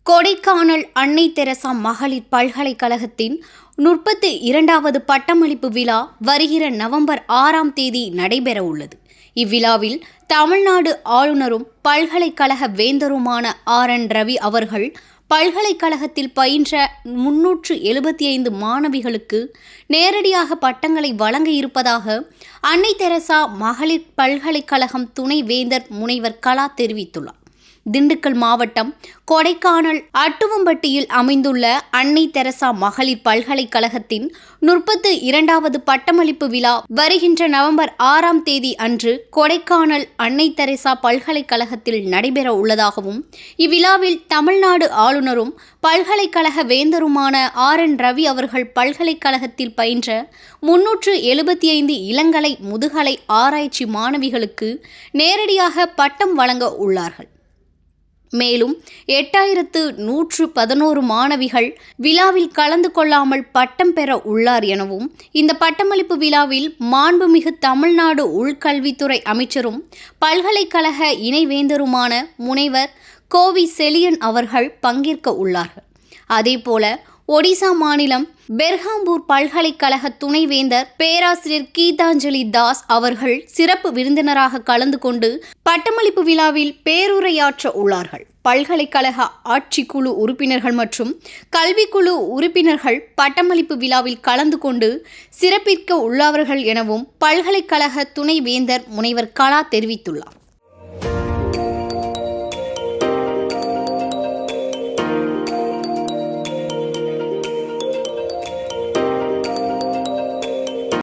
கொடைக்கானல் அன்னை தெரசா மகளிர் பல்கலைக்கழகத்தின் 32வது பட்டமளிப்பு விழா வருகிற நவம்பர் 6ஆம் தேதி நடைபெற உள்ளது. இவ்விழாவில் தமிழ்நாடு ஆளுநரும் பல்கலைக்கழக வேந்தருமான RN ரவி அவர்கள் பல்கலைக்கழகத்தில் பயின்ற 375 மாணவிகளுக்கு நேரடியாக பட்டங்களை வழங்க இருப்பதாக அன்னை தெரசா மகளிர் பல்கலைக்கழகம் துணை வேந்தர் முனைவர் கலா தெரிவித்துள்ளார். திண்டுக்கல் மாவட்டம் கொடைக்கானல் அட்டுவம்பட்டியில் அமைந்துள்ள அன்னை தெரசா மகளிர் பல்கலைக்கழகத்தின் 32வது பட்டமளிப்பு விழா வருகின்ற நவம்பர் 6ஆம் தேதி அன்று கொடைக்கானல் அன்னை தெரசா பல்கலைக்கழகத்தில் நடைபெற உள்ளதாகவும், இவ்விழாவில் தமிழ்நாடு ஆளுநரும் பல்கலைக்கழக வேந்தருமான RN ரவி அவர்கள் பல்கலைக்கழகத்தில் பயின்ற 375 இளங்கலை முதுகலை ஆராய்ச்சி மாணவிகளுக்கு நேரடியாக பட்டம் வழங்க உள்ளார்கள். மேலும் 8111 மாணவிகள் விழாவில் கலந்து கொள்ளாமல் பட்டம் பெற உள்ளார் எனவும், இந்த பட்டமளிப்பு விழாவில் மாண்புமிகு தமிழ்நாடு உள்கல்வித்துறை அமைச்சரும் பல்கலைக்கழக இணைவேந்தருமான முனைவர் கோவி செழியன் அவர்கள் பங்கேற்க உள்ளார்கள். அதேபோல ஒடிசா மாநிலம் பெர்ஹாம்பூர் பல்கலைக்கழக துணைவேந்தர் பேராசிரியர் கீதாஞ்சலி தாஸ் அவர்கள் சிறப்பு விருந்தினராக கலந்து கொண்டு பட்டமளிப்பு விழாவில் பேருரையாற்ற உள்ளார்கள். பல்கலைக்கழக ஆட்சிக்குழு உறுப்பினர்கள் மற்றும் கல்விக்குழு உறுப்பினர்கள் பட்டமளிப்பு விழாவில் கலந்து கொண்டு சிறப்பிக்க உள்ளார்கள் எனவும் பல்கலைக்கழக துணைவேந்தர் முனைவர் கலா தெரிவித்துள்ளார்.